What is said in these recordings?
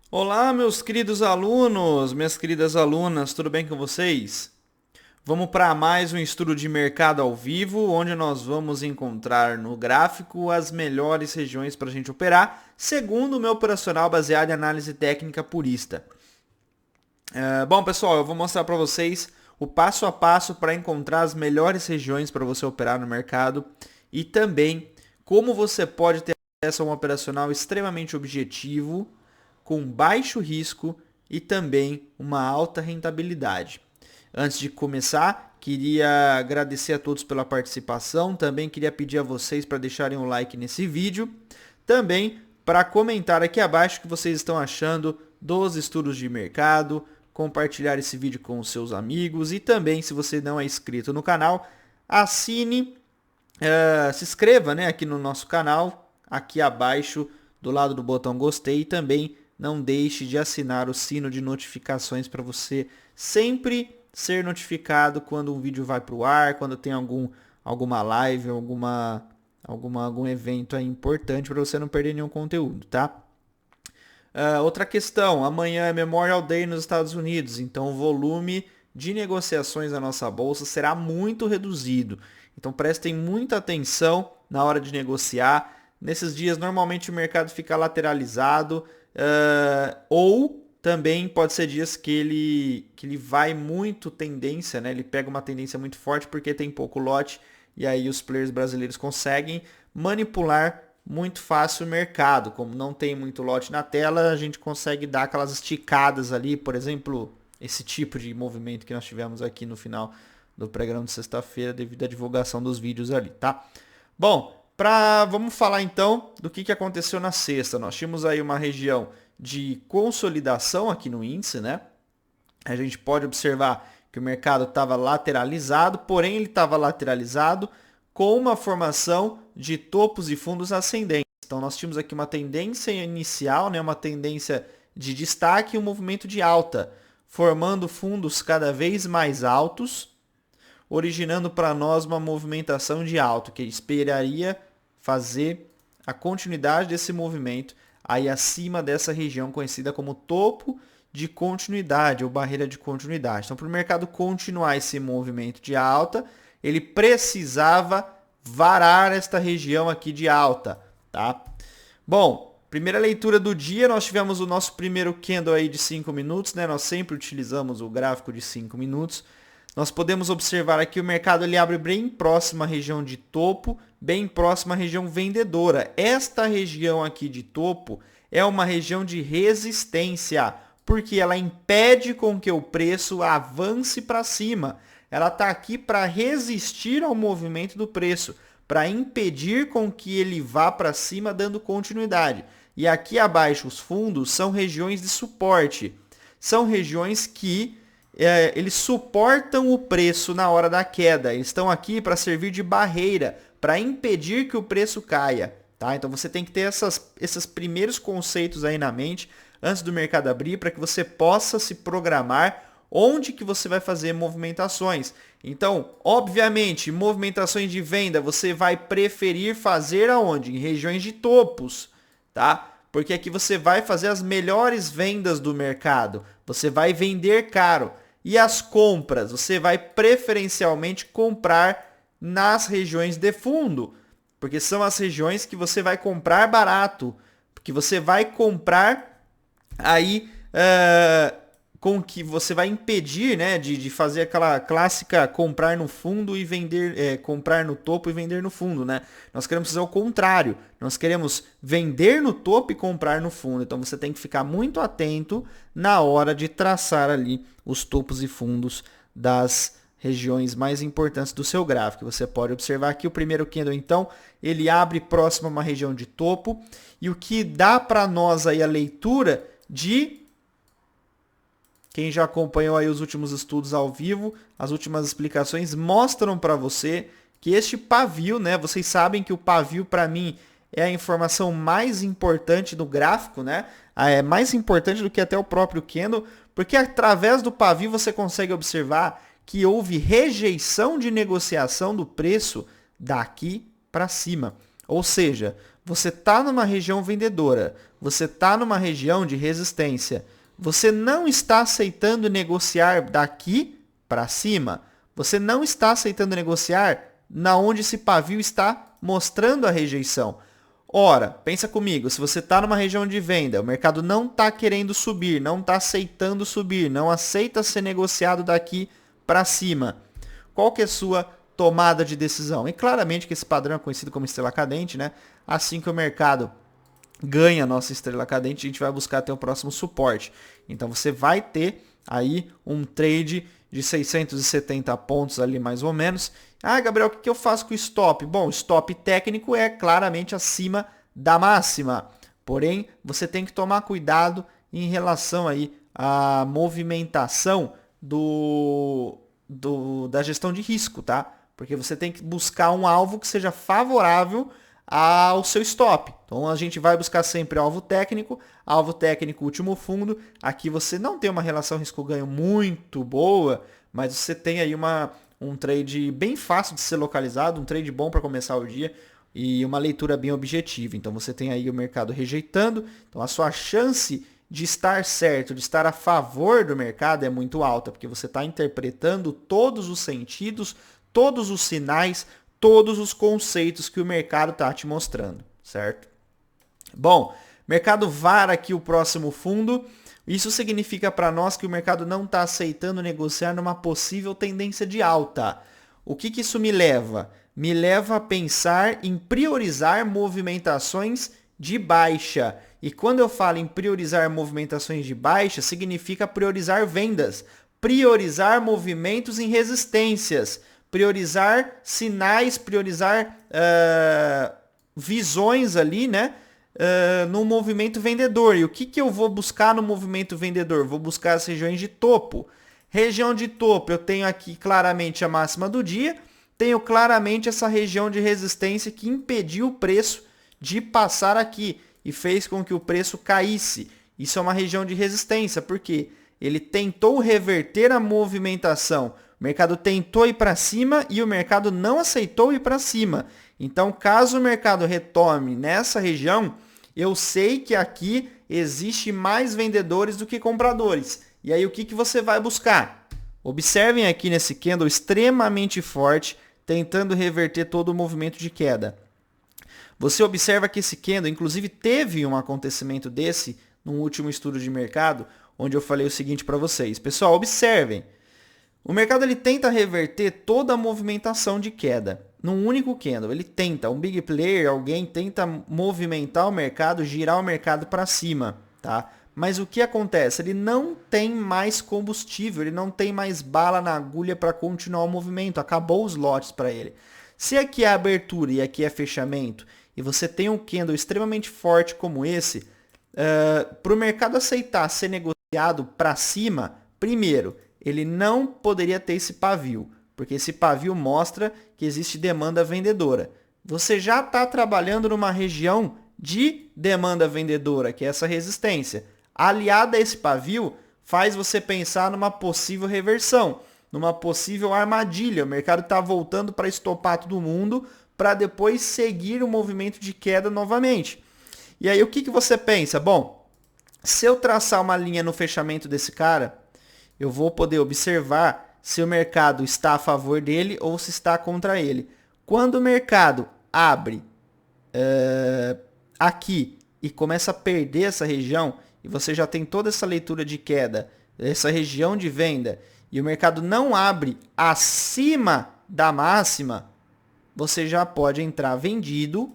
Olá, meus queridos alunos, minhas queridas alunas, tudo bem com vocês? Vamos para mais um estudo de mercado ao vivo, onde nós vamos encontrar no gráfico as melhores regiões para a gente operar, segundo o meu operacional baseado em análise técnica purista. Bom, pessoal, eu vou mostrar para vocês o passo a passo para encontrar as melhores regiões para você operar no mercado e também como você pode ter acesso a um operacional extremamente objetivo, com baixo risco e também uma alta rentabilidade. Antes de começar, queria agradecer a todos pela participação, também queria pedir a vocês para deixarem um like nesse vídeo, também para comentar aqui abaixo o que vocês estão achando dos estudos de mercado, compartilhar esse vídeo com os seus amigos e também, se você não é inscrito no canal, assine, se inscreva, né, aqui no nosso canal, aqui abaixo do lado do botão gostei e também não deixe de assinar o sino de notificações para você sempre ser notificado quando um vídeo vai para o ar, quando tem alguma live, algum evento aí importante para você não perder nenhum conteúdo, tá? Outra questão, amanhã é Memorial Day nos Estados Unidos, então o volume de negociações na nossa bolsa será muito reduzido. Então prestem muita atenção na hora de negociar. Nesses dias, normalmente o mercado fica lateralizado, ou também pode ser dias que ele vai muito tendência, né? Ele pega uma tendência muito forte porque tem pouco lote e aí os players brasileiros conseguem manipular muito fácil o mercado. Como não tem muito lote na tela, a gente consegue dar aquelas esticadas ali, por exemplo, esse tipo de movimento que nós tivemos aqui no final do programa de sexta-feira devido à divulgação dos vídeos ali, tá? Bom, vamos falar então do que aconteceu na sexta. Nós tínhamos aí uma região de consolidação aqui no índice, né? A gente pode observar que o mercado estava lateralizado, porém ele estava lateralizado com uma formação de topos e fundos ascendentes. Então nós tínhamos aqui uma tendência inicial, né? Uma tendência de destaque e um movimento de alta, formando fundos cada vez mais altos, originando para nós uma movimentação de alto, que esperaria fazer a continuidade desse movimento aí acima dessa região conhecida como topo de continuidade ou barreira de continuidade. Então, para o mercado continuar esse movimento de alta, ele precisava varar esta região aqui de alta, tá? Bom, primeira leitura do dia, nós tivemos o nosso primeiro candle aí de 5 minutos, né? Nós sempre utilizamos o gráfico de 5 minutos. Nós podemos observar aqui o mercado ele abre bem próximo à região de topo, bem próximo à região vendedora. Esta região aqui de topo é uma região de resistência, porque ela impede com que o preço avance para cima. Ela está aqui para resistir ao movimento do preço, para impedir com que ele vá para cima dando continuidade. E aqui abaixo os fundos são regiões de suporte. São regiões que eles suportam o preço na hora da queda. Eles estão aqui para servir de barreira, para impedir que o preço caia. Tá? Então você tem que ter esses primeiros conceitos aí na mente antes do mercado abrir, para que você possa se programar onde que você vai fazer movimentações. Então, obviamente, movimentações de venda você vai preferir fazer aonde? Em regiões de topos, tá? Porque aqui você vai fazer as melhores vendas do mercado. Você vai vender caro. E as compras, você vai preferencialmente comprar nas regiões de fundo, porque são as regiões que você vai comprar barato, porque você vai comprar aí com que você vai impedir, né, de fazer aquela clássica comprar no fundo e vender, comprar no topo e vender no fundo, né? Nós queremos fazer o contrário. Nós queremos vender no topo e comprar no fundo. Então você tem que ficar muito atento na hora de traçar ali os topos e fundos das regiões mais importantes do seu gráfico. Você pode observar aqui o primeiro candle, então, ele abre próximo a uma região de topo, e o que dá para nós aí a leitura de quem já acompanhou aí os últimos estudos ao vivo, as últimas explicações mostram para você que este pavio, né? Vocês sabem que o pavio para mim é a informação mais importante do gráfico, né? É mais importante do que até o próprio candle, porque através do pavio você consegue observar que houve rejeição de negociação do preço daqui para cima. Ou seja, você está numa região vendedora, você está numa região de resistência. Você não está aceitando negociar daqui para cima. Você não está aceitando negociar na onde esse pavio está mostrando a rejeição. Ora, pensa comigo, se você está numa região de venda, o mercado não está querendo subir, não está aceitando subir, não aceita ser negociado daqui para cima. Qual que é a sua tomada de decisão? E claramente que esse padrão é conhecido como estrela cadente, né? Assim que o mercado ganha a nossa estrela cadente, a gente vai buscar até o próximo suporte. Então você vai ter aí um trade de 670 pontos ali mais ou menos. Ah, Gabriel, o que eu faço com o stop? Bom, o stop técnico é claramente acima da máxima. Porém, você tem que tomar cuidado em relação aí à movimentação da gestão de risco, tá? Porque você tem que buscar um alvo que seja favorável ao seu stop. Então a gente vai buscar sempre alvo técnico último fundo. Aqui você não tem uma relação risco-ganho muito boa, mas você tem aí um trade bem fácil de ser localizado, um trade bom para começar o dia e uma leitura bem objetiva. Então você tem aí o mercado rejeitando, então a sua chance de estar certo, de estar a favor do mercado é muito alta, porque você está interpretando todos os sentidos, todos os sinais, todos os conceitos que o mercado está te mostrando, certo? Bom, mercado VAR aqui o próximo fundo. Isso significa para nós que o mercado não está aceitando negociar numa possível tendência de alta. O que isso me leva? Me leva a pensar em priorizar movimentações de baixa. E quando eu falo em priorizar movimentações de baixa, significa priorizar vendas, priorizar movimentos em resistências, priorizar sinais, priorizar visões ali, né? No movimento vendedor. E o que eu vou buscar no movimento vendedor? Vou buscar as regiões de topo. Região de topo, eu tenho aqui claramente a máxima do dia, tenho claramente essa região de resistência que impediu o preço de passar aqui e fez com que o preço caísse. Isso é uma região de resistência, porque ele tentou reverter a movimentação. O mercado tentou ir para cima e o mercado não aceitou ir para cima. Então, caso o mercado retome nessa região, eu sei que aqui existe mais vendedores do que compradores. E aí o que você vai buscar? Observem aqui nesse candle extremamente forte, tentando reverter todo o movimento de queda. Você observa que esse candle, inclusive, teve um acontecimento desse no último estudo de mercado, onde eu falei o seguinte para vocês. Pessoal, observem. O mercado ele tenta reverter toda a movimentação de queda num único candle. Ele tenta, um big player, alguém tenta movimentar o mercado, girar o mercado para cima, tá? Mas o que acontece? Ele não tem mais combustível, ele não tem mais bala na agulha para continuar o movimento. Acabou os lotes para ele. Se aqui é abertura e aqui é fechamento, e você tem um candle extremamente forte como esse, para o mercado aceitar ser negociado para cima, primeiro, ele não poderia ter esse pavio, porque esse pavio mostra que existe demanda vendedora. Você já está trabalhando numa região de demanda vendedora, que é essa resistência. Aliada a esse pavio, faz você pensar numa possível reversão, numa possível armadilha. O mercado está voltando para estopar todo mundo, para depois seguir o movimento de queda novamente. E aí o que você pensa? Bom, se eu traçar uma linha no fechamento desse cara, eu vou poder observar se o mercado está a favor dele ou se está contra ele. Quando o mercado abre aqui e começa a perder essa região, e você já tem toda essa leitura de queda, essa região de venda, e o mercado não abre acima da máxima, você já pode entrar vendido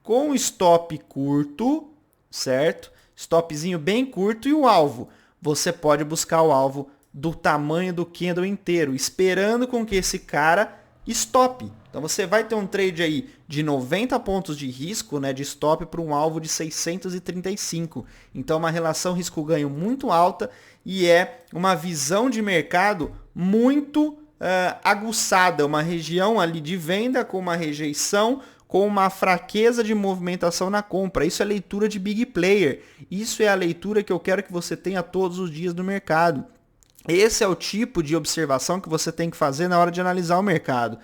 com stop curto, certo? Stopzinho bem curto e o alvo. Você pode buscar o alvo do tamanho do candle inteiro, esperando com que esse cara stop. Então você vai ter um trade aí de 90 pontos de risco, né, de stop para um alvo de 635. Então uma relação risco-ganho muito alta e é uma visão de mercado muito aguçada, uma região ali de venda com uma rejeição, com uma fraqueza de movimentação na compra. Isso é leitura de big player. Isso é a leitura que eu quero que você tenha todos os dias no mercado. Esse é o tipo de observação que você tem que fazer na hora de analisar o mercado.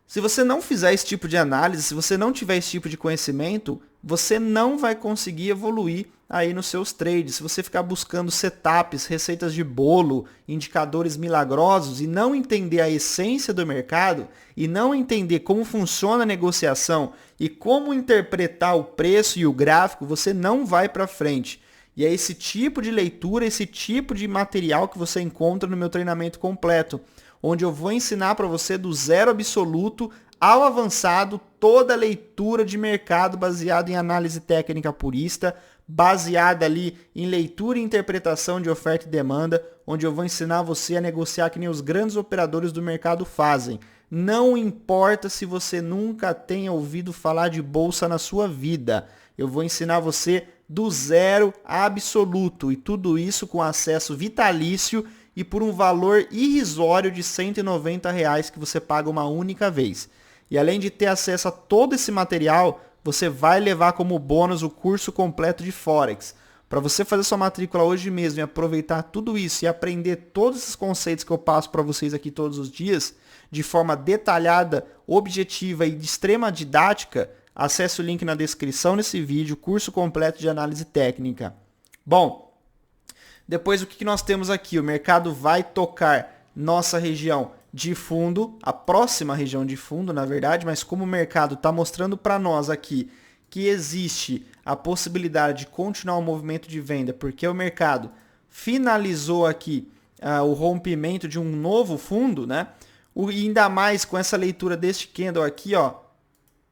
Se você não fizer esse tipo de análise, se você não tiver esse tipo de conhecimento, você não vai conseguir evoluir aí nos seus trades. Se você ficar buscando setups, receitas de bolo, indicadores milagrosos e não entender a essência do mercado e não entender como funciona a negociação e como interpretar o preço e o gráfico, você não vai para frente. E é esse tipo de leitura, esse tipo de material que você encontra no meu treinamento completo, onde eu vou ensinar para você do zero absoluto ao avançado toda a leitura de mercado baseada em análise técnica purista, baseada ali em leitura e interpretação de oferta e demanda, onde eu vou ensinar você a negociar que nem os grandes operadores do mercado fazem. Não importa se você nunca tenha ouvido falar de bolsa na sua vida, eu vou ensinar você do zero absoluto e tudo isso com acesso vitalício e por um valor irrisório de R$190 que você paga uma única vez. E além de ter acesso a todo esse material, você vai levar como bônus o curso completo de Forex. Para você fazer sua matrícula hoje mesmo e aproveitar tudo isso e aprender todos esses conceitos que eu passo para vocês aqui todos os dias, de forma detalhada, objetiva e de extrema didática, acesse o link na descrição desse vídeo, curso completo de análise técnica. Bom, depois o que nós temos aqui? O mercado vai tocar nossa região de fundo, a próxima região de fundo, na verdade, mas como o mercado está mostrando para nós aqui que existe a possibilidade de continuar o movimento de venda, porque o mercado finalizou aqui o rompimento de um novo fundo, né? E ainda mais com essa leitura deste candle aqui, ó,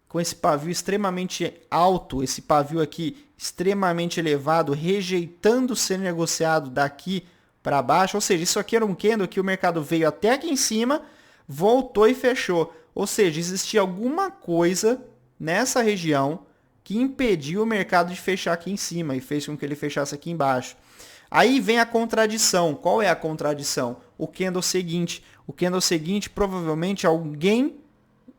com esse pavio extremamente alto, esse pavio aqui extremamente elevado, rejeitando ser negociado daqui para baixo. Ou seja, isso aqui era um candle que o mercado veio até aqui em cima, voltou e fechou. Ou seja, existia alguma coisa nessa região que impediu o mercado de fechar aqui em cima e fez com que ele fechasse aqui embaixo. Aí vem a contradição. Qual é a contradição? O candle seguinte. O candle seguinte, provavelmente alguém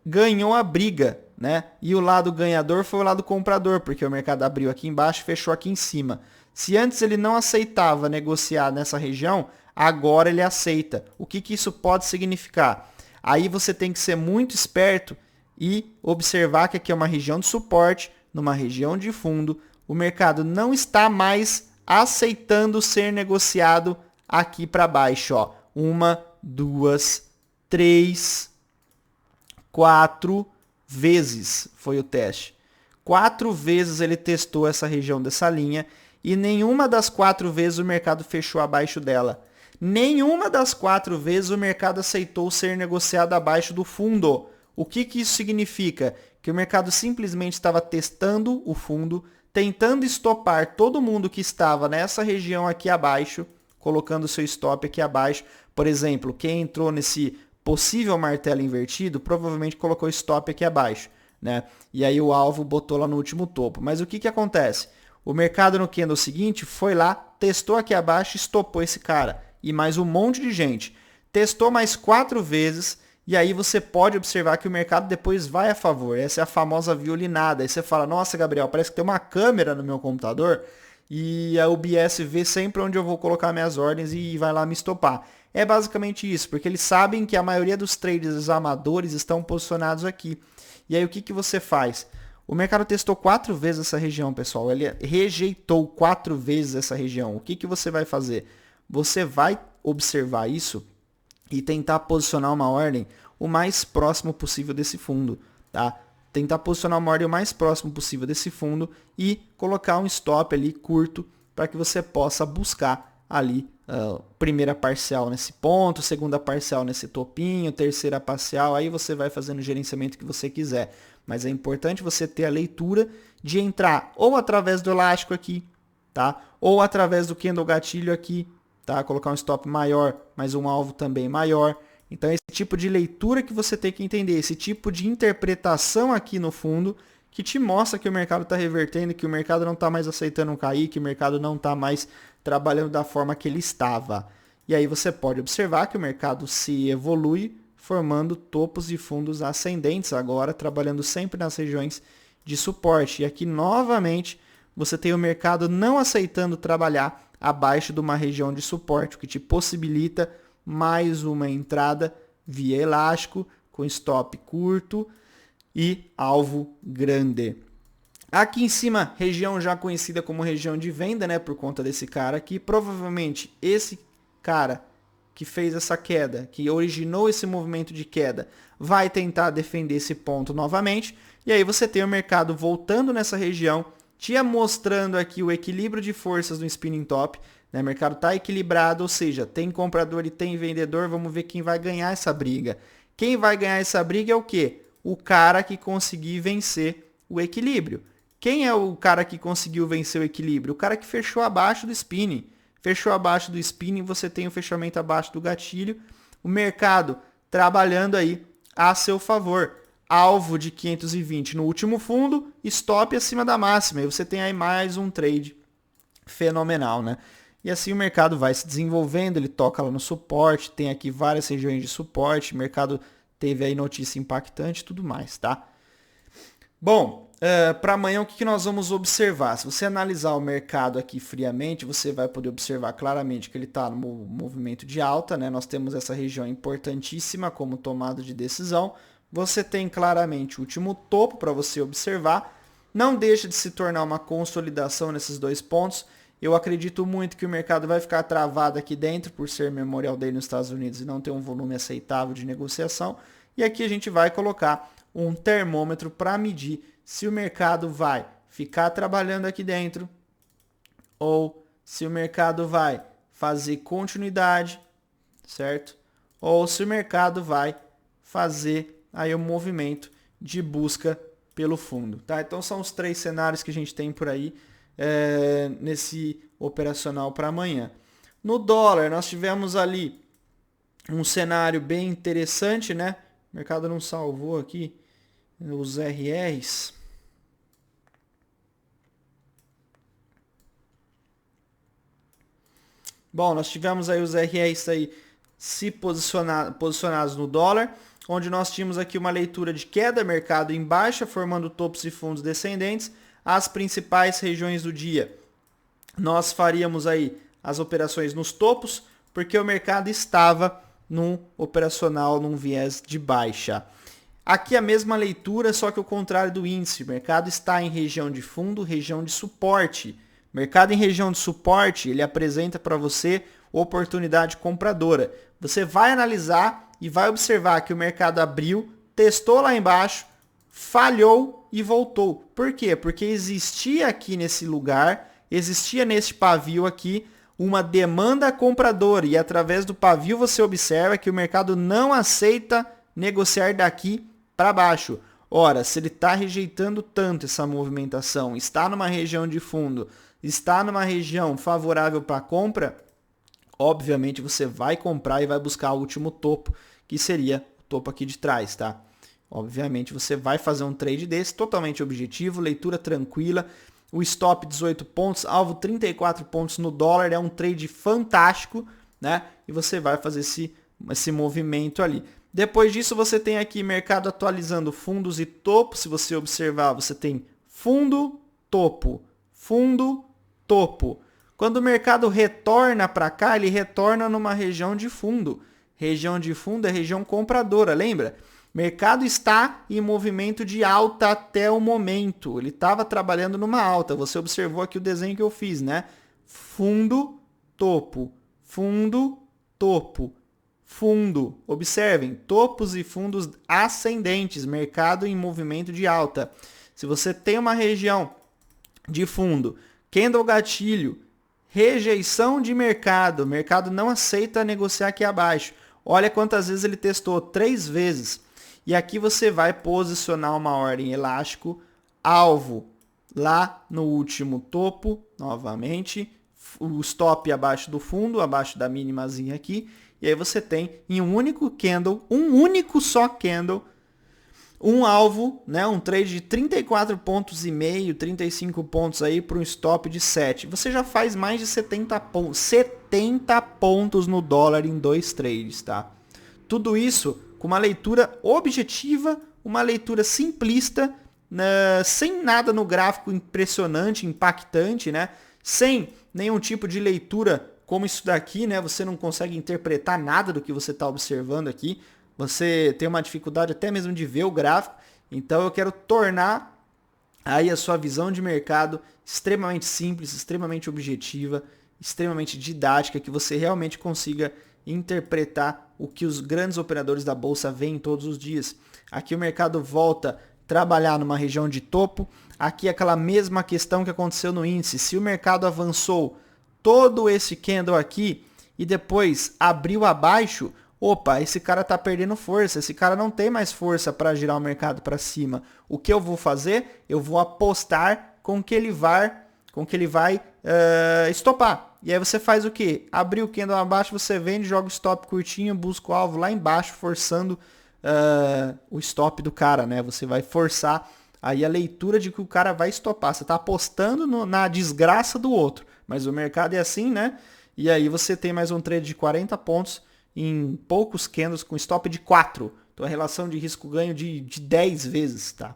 ganhou a briga, né? E o lado ganhador foi o lado comprador, porque o mercado abriu aqui embaixo e fechou aqui em cima. Se antes ele não aceitava negociar nessa região, agora ele aceita. O que isso pode significar? Aí você tem que ser muito esperto e observar que aqui é uma região de suporte, numa região de fundo. O mercado não está mais aceitando ser negociado aqui para baixo. Ó. 1, 2, 3, 4 vezes foi o teste. 4 vezes ele testou essa região dessa linha e nenhuma das 4 vezes o mercado fechou abaixo dela. Nenhuma das 4 vezes o mercado aceitou ser negociado abaixo do fundo. O que isso significa? Que o mercado simplesmente estava testando o fundo, tentando estopar todo mundo que estava nessa região aqui abaixo, colocando seu stop aqui abaixo. Por exemplo, quem entrou nesse possível martelo invertido, provavelmente colocou stop aqui abaixo, né? E aí o alvo botou lá no último topo. Mas o que acontece? O mercado no candle seguinte foi lá, testou aqui abaixo e estopou esse cara. E mais um monte de gente. Testou mais 4 vezes e aí você pode observar que o mercado depois vai a favor. Essa é a famosa violinada. Aí você fala, nossa, Gabriel, parece que tem uma câmera no meu computador e a UBS vê sempre onde eu vou colocar minhas ordens e vai lá me estopar. É basicamente isso, porque eles sabem que a maioria dos traders amadores estão posicionados aqui. E aí o que você faz? O mercado testou 4 vezes essa região, pessoal. Ele rejeitou 4 vezes essa região. O que você vai fazer? Você vai observar isso e tentar posicionar uma ordem o mais próximo possível desse fundo, tá? Tentar posicionar uma ordem o mais próximo possível desse fundo e colocar um stop ali curto para que você possa buscar ali primeira parcial nesse ponto, segunda parcial nesse topinho, terceira parcial, aí você vai fazendo o gerenciamento que você quiser. Mas é importante você ter a leitura de entrar ou através do elástico aqui, tá? Ou através do candle gatilho aqui, tá? Colocar um stop maior, mas um alvo também maior. Então esse tipo de leitura que você tem que entender, esse tipo de interpretação aqui no fundo que te mostra que o mercado está revertendo, que o mercado não está mais aceitando cair, que o mercado não está mais trabalhando da forma que ele estava. E aí você pode observar que o mercado se evolui, formando topos e fundos ascendentes agora, trabalhando sempre nas regiões de suporte. E aqui, novamente, você tem o mercado não aceitando trabalhar abaixo de uma região de suporte, o que te possibilita mais uma entrada via elástico, com stop curto e alvo grande. Aqui em cima, região já conhecida como região de venda, né, por conta desse cara aqui. Provavelmente esse cara que fez essa queda, que originou esse movimento de queda, vai tentar defender esse ponto novamente. E aí você tem o mercado voltando nessa região, te mostrando aqui o equilíbrio de forças no spinning top. Né? O mercado está equilibrado, ou seja, tem comprador e tem vendedor. Vamos ver quem vai ganhar essa briga. Quem vai ganhar essa briga é o quê? O cara que conseguir vencer o equilíbrio. Quem é o cara que conseguiu vencer o equilíbrio? O cara que fechou abaixo do spinning. Fechou abaixo do spinning, você tem o fechamento abaixo do gatilho. O mercado trabalhando aí a seu favor. Alvo de 520 no último fundo, stop acima da máxima. E você tem aí mais um trade fenomenal, né? E assim o mercado vai se desenvolvendo, ele toca lá no suporte, tem aqui várias regiões de suporte, o mercado teve aí notícia impactante e tudo mais, tá? Bom, para amanhã o que nós vamos observar? Se você analisar o mercado aqui friamente, você vai poder observar claramente que ele está no movimento de alta, né? Nós temos essa região importantíssima como tomada de decisão. Você tem claramente o último topo para você observar. Não deixa de se tornar uma consolidação nesses dois pontos. Eu acredito muito que o mercado vai ficar travado aqui dentro por ser Memorial Day nos Estados Unidos e não ter um volume aceitável de negociação. E aqui a gente vai colocar um termômetro para medir se o mercado vai ficar trabalhando aqui dentro ou se o mercado vai fazer continuidade, certo? Ou se o mercado vai fazer aí um movimento de busca pelo fundo, tá? Então são os três cenários que a gente tem por aí nesse operacional para amanhã. No dólar, nós tivemos ali um cenário bem interessante, né? O mercado não salvou aqui os RRs. Bom, nós tivemos aí os RRs aí se posicionados no dólar, onde nós tínhamos aqui uma leitura de queda, mercado em baixa, formando topos e fundos descendentes. As principais regiões do dia, nós faríamos aí as operações nos topos, porque o mercado estava num operacional, num viés de baixa. Aqui a mesma leitura, só que o contrário do índice. O mercado está em região de fundo, região de suporte. O mercado em região de suporte, ele apresenta para você oportunidade compradora. Você vai analisar e vai observar que o mercado abriu, testou lá embaixo, falhou e voltou. Por quê? Porque existia aqui nesse lugar, existia nesse pavio aqui, uma demanda compradora. E através do pavio você observa que o mercado não aceita negociar daqui para baixo. Ora, se ele está rejeitando tanto essa movimentação, está numa região de fundo, está numa região favorável para compra, obviamente você vai comprar e vai buscar o último topo, que seria o topo aqui de trás, tá? Obviamente você vai fazer um trade desse, totalmente objetivo, leitura tranquila, o stop 18 pontos, alvo 34 pontos no dólar, é um trade fantástico, né? E você vai fazer esse movimento ali. Depois disso você tem aqui mercado atualizando fundos e topo. Se você observar, você tem fundo, topo, fundo, topo. Quando o mercado retorna para cá, ele retorna numa região de fundo. Região de fundo é região compradora, lembra? Mercado está em movimento de alta até o momento. Ele estava trabalhando numa alta. Você observou aqui o desenho que eu fiz, né? Fundo, topo, fundo, topo. Fundo, observem, topos e fundos ascendentes, mercado em movimento de alta. Se você tem uma região de fundo, candle gatilho, rejeição de mercado, mercado não aceita negociar aqui abaixo. Olha quantas vezes ele testou, 3 vezes. E aqui você vai posicionar uma ordem elástico, alvo lá no último topo, novamente, o stop abaixo do fundo, abaixo da mínimazinha aqui. E aí você tem em um único candle, um único só candle, um alvo, né, um trade de 34 pontos e meio, 35 pontos aí para um stop de 7. Você já faz mais de 70 pontos no dólar em 2 trades, tá? Tudo isso com uma leitura objetiva, uma leitura simplista, né, sem nada no gráfico impressionante, impactante, né? Sem nenhum tipo de leitura como isso daqui, né? Você não consegue interpretar nada do que você está observando aqui. você tem uma dificuldade até mesmo de ver o gráfico. Então eu quero tornar aí a sua visão de mercado extremamente simples, extremamente objetiva, extremamente didática, que você realmente consiga interpretar o que os grandes operadores da bolsa veem todos os dias. Aqui o mercado volta a trabalhar numa região de topo. Aqui é aquela mesma questão que aconteceu no índice. Se o mercado avançou todo esse candle aqui e depois abriu abaixo, opa, esse cara está perdendo força, esse cara não tem mais força para girar o mercado para cima. O que eu vou fazer? Eu vou apostar com que ele vai estopar. E aí você faz o quê? Abriu o candle abaixo, você vende, joga o stop curtinho, busca o alvo lá embaixo, forçando o stop do cara, né? Você vai forçar aí a leitura de que o cara vai estopar. Você está apostando na desgraça do outro. Mas o mercado é assim, né? E aí você tem mais um trade de 40 pontos em poucos candles com stop de 4. Então a relação de risco-ganho de 10 vezes, tá?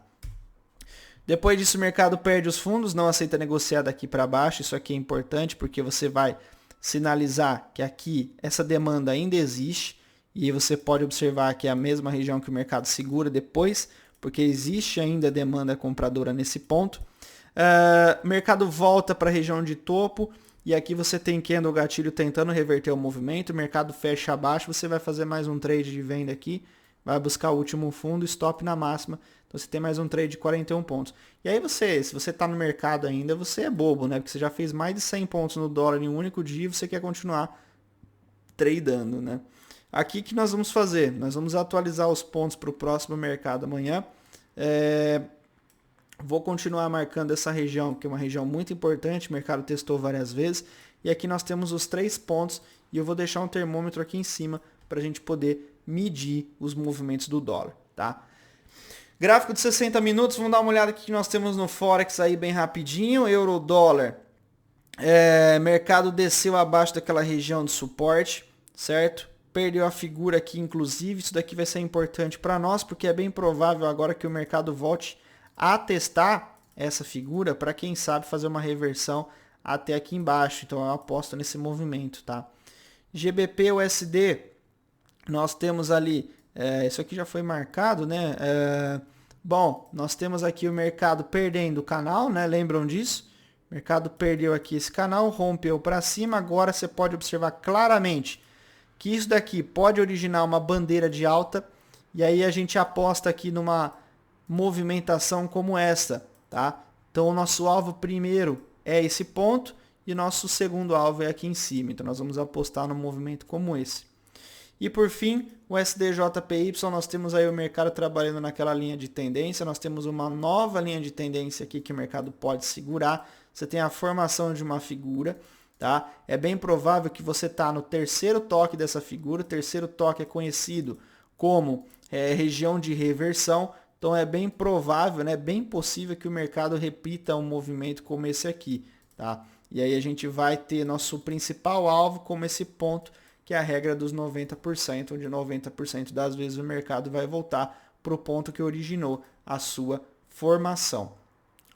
Depois disso o mercado perde os fundos, não aceita negociar daqui para baixo. Isso aqui é importante porque você vai sinalizar que aqui essa demanda ainda existe. E você pode observar que é a mesma região que o mercado segura depois, porque existe ainda demanda compradora nesse ponto. O mercado volta para a região de topo. E aqui você tem candle gatilho tentando reverter o movimento. O mercado fecha abaixo, você vai fazer mais um trade de venda aqui. Vai buscar o último fundo, stop na máxima. Então você tem mais um trade de 41 pontos. E aí se você está no mercado ainda, você é bobo, né? Porque você já fez mais de 100 pontos no dólar em um único dia e você quer continuar tradando, né? Aqui que nós vamos fazer? Nós vamos atualizar os pontos para o próximo mercado amanhã. Vou continuar marcando essa região, que é uma região muito importante, o mercado testou várias vezes. E aqui nós temos os 3 pontos e eu vou deixar um termômetro aqui em cima para a gente poder medir os movimentos do dólar, tá? Gráfico de 60 minutos, vamos dar uma olhada aqui que nós temos no Forex aí bem rapidinho. Euro-dólar, mercado desceu abaixo daquela região de suporte, certo? Perdeu a figura aqui, inclusive, isso daqui vai ser importante para nós, porque é bem provável agora que o mercado volte a testar essa figura para quem sabe fazer uma reversão até aqui embaixo. Então eu aposto nesse movimento, tá? GBP USD, nós temos ali, isso aqui já foi marcado, né? Bom, nós temos aqui o mercado perdendo o canal, né? Lembram disso? O mercado perdeu aqui esse canal, rompeu para cima. Agora você pode observar claramente que isso daqui pode originar uma bandeira de alta. E aí a gente aposta aqui numa movimentação como essa, tá? Então o nosso alvo primeiro é esse ponto e nosso segundo alvo é aqui em cima. Então nós vamos apostar num movimento como esse. E por fim, o SDJPY, nós temos aí o mercado trabalhando naquela linha de tendência. Nós temos uma nova linha de tendência aqui que o mercado pode segurar. Você tem a formação de uma figura, tá? É bem provável que você está no terceiro toque dessa figura. O terceiro toque é conhecido como região de reversão. Então é bem provável, né, bem possível que o mercado repita um movimento como esse aqui, tá? E aí a gente vai ter nosso principal alvo como esse ponto, que é a regra dos 90%, onde 90% das vezes o mercado vai voltar para o ponto que originou a sua formação.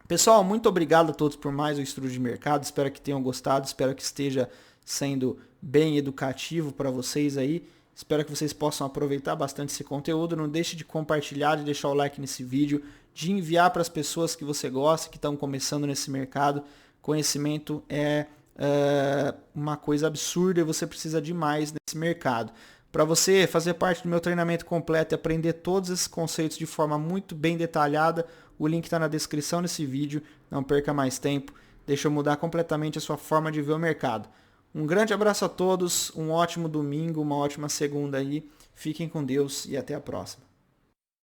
Pessoal, muito obrigado a todos por mais um estudo de mercado. Espero que tenham gostado, espero que esteja sendo bem educativo para vocês aí. Espero que vocês possam aproveitar bastante esse conteúdo. Não deixe de compartilhar, de deixar o like nesse vídeo, de enviar para as pessoas que você gosta, que estão começando nesse mercado. Conhecimento é uma coisa absurda e você precisa de mais nesse mercado. Para você fazer parte do meu treinamento completo e aprender todos esses conceitos de forma muito bem detalhada, o link está na descrição desse vídeo. Não perca mais tempo. Deixa eu mudar completamente a sua forma de ver o mercado. Um grande abraço a todos, um ótimo domingo, uma ótima segunda aí. Fiquem com Deus e até a próxima.